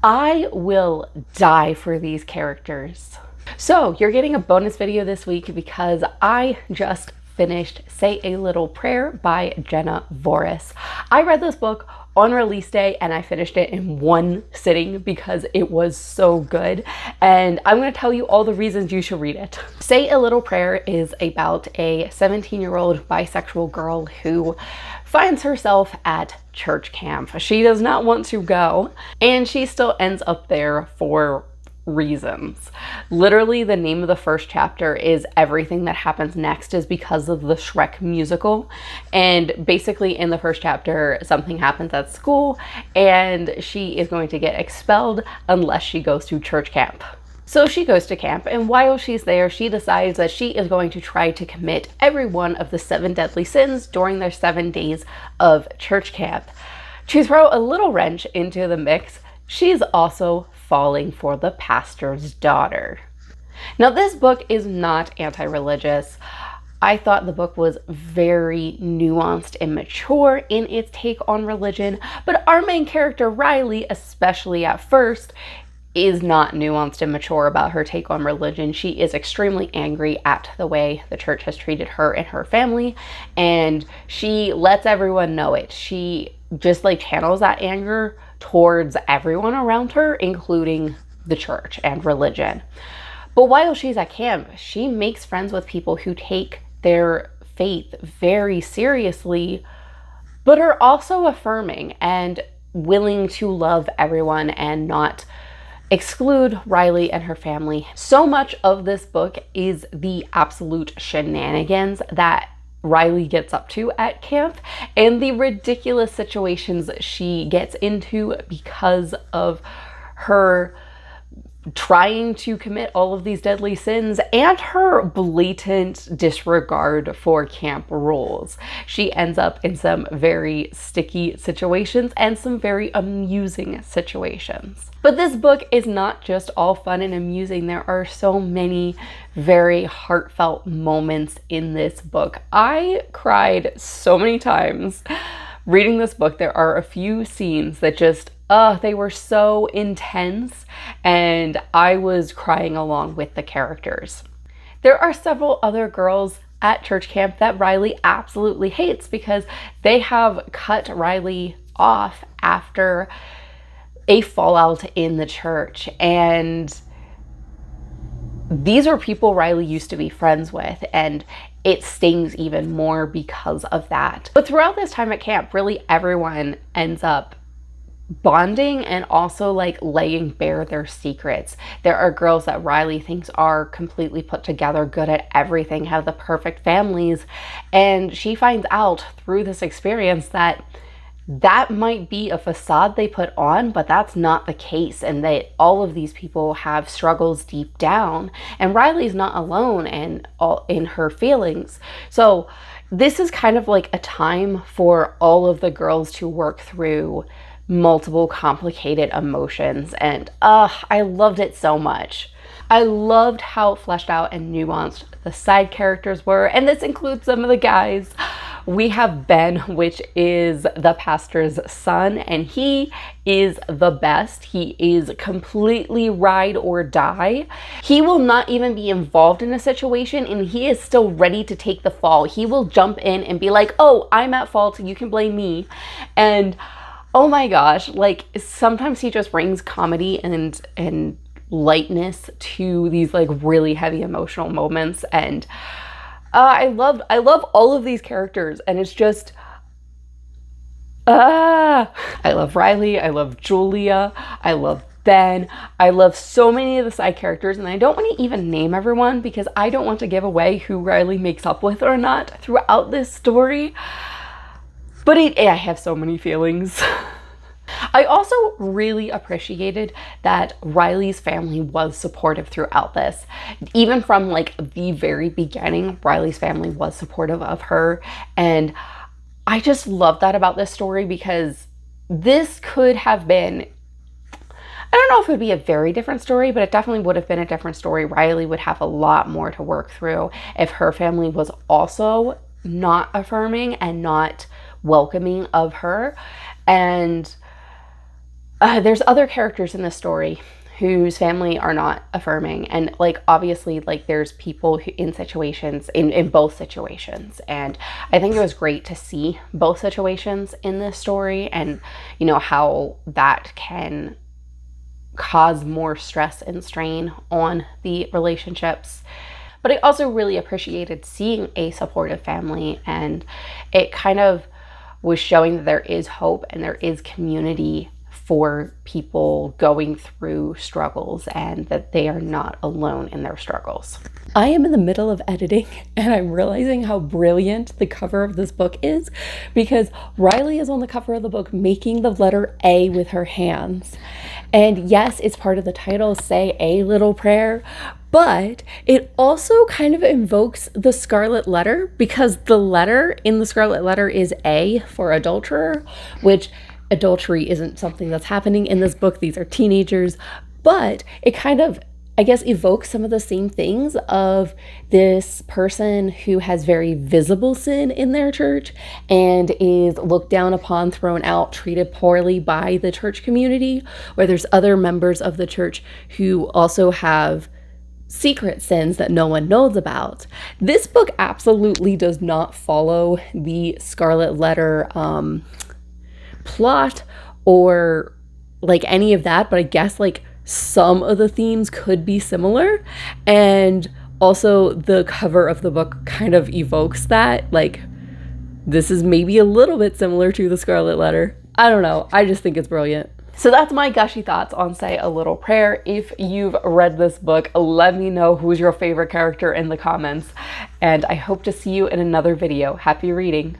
I will die for these characters. So you're getting a bonus video this week because I just finished Say a Little Prayer by Jenna Voris. I read this book on release day and I finished it in one sitting because it was so good, and I'm going to tell you all the reasons you should read it. Say a Little Prayer is about a 17-year-old bisexual girl who finds herself at church camp. She does not want to go, and she still ends up there for reasons. Literally, the name of the first chapter is everything that happens next is because of the Shrek musical. And basically in the first chapter, something happens at school and she is going to get expelled unless she goes to church camp. So she goes to camp, and while she's there, she decides that she is going to try to commit every one of the 7 deadly sins during their 7 days of church camp. To throw a little wrench into the mix, she's also falling for the pastor's daughter. Now, this book is not anti-religious. I thought the book was very nuanced and mature in its take on religion, but our main character, Riley, especially at first, is not nuanced and mature about her take on religion. She is extremely angry at the way the church has treated her and her family, and she lets everyone know it. She just channels that anger towards everyone around her, including the church and religion. But while she's at camp, she makes friends with people who take their faith very seriously, but are also affirming and willing to love everyone and not exclude Riley and her family. So much of this book is the absolute shenanigans that Riley gets up to at camp and the ridiculous situations she gets into because of her trying to commit all of these deadly sins and her blatant disregard for camp rules. She ends up in some very sticky situations and some very amusing situations. But this book is not just all fun and amusing. There are so many very heartfelt moments in this book. I cried so many times reading this book. There are a few scenes that just they were so intense, and I was crying along with the characters. There are several other girls at church camp that Riley absolutely hates because they have cut Riley off after a fallout in the church, and these are people Riley used to be friends with, and it stings even more because of that. But throughout this time at camp, really everyone ends up bonding and also laying bare their secrets. There are girls that Riley thinks are completely put together, good at everything, have the perfect families, and she finds out through this experience that might be a facade they put on, but that's not the case, and that all of these people have struggles deep down, and Riley's not alone in her feelings. So this is kind of a time for all of the girls to work through multiple complicated emotions, and I loved it so much. I loved how fleshed out and nuanced the side characters were, and this includes some of the guys. We have Ben, which is the pastor's son, and he is the best. He is completely ride or die. He will not even be involved in a situation, and he is still ready to take the fall. He will jump in and be like, oh, I'm at fault, you can blame me. And oh my gosh, sometimes he just brings comedy and lightness to these really heavy emotional moments, and I love all of these characters, and it's just I love Riley, I love Julia, I love Ben, I love so many of the side characters, and I don't want to even name everyone because I don't want to give away who Riley makes up with or not throughout this story. But I have so many feelings. I also really appreciated that Riley's family was supportive throughout this. Even from the very beginning, Riley's family was supportive of her, and I just love that about this story because this could have been, I don't know if it would be a very different story, but it definitely would have been a different story. Riley would have a lot more to work through if her family was also not affirming and not welcoming of her. And There's other characters in this story whose family are not affirming, and like obviously like there's people who, in situations in both situations, and I think it was great to see both situations in this story, and you know how that can cause more stress and strain on the relationships. But I also really appreciated seeing a supportive family, and it kind of was showing that there is hope and there is community for people going through struggles, and that they are not alone in their struggles. I am in the middle of editing and I'm realizing how brilliant the cover of this book is, because Riley is on the cover of the book making the letter A with her hands. And yes, it's part of the title, Say a Little Prayer, but it also kind of invokes the Scarlet Letter, because the letter in the Scarlet Letter is A for adulterer, which adultery isn't something that's happening in this book. These are teenagers, but it kind of, I guess, evokes some of the same things of this person who has very visible sin in their church and is looked down upon, thrown out, treated poorly by the church community, where there's other members of the church who also have secret sins that no one knows about. This book absolutely does not follow the Scarlet Letter plot or like any of that, but I guess like some of the themes could be similar, and also the cover of the book kind of evokes that, like this is maybe a little bit similar to the Scarlet Letter. I don't know, I just think it's brilliant. So that's my gushy thoughts on Say a Little Prayer. If you've read this book, let me know who's your favorite character in the comments, and I hope to see you in another video. Happy reading.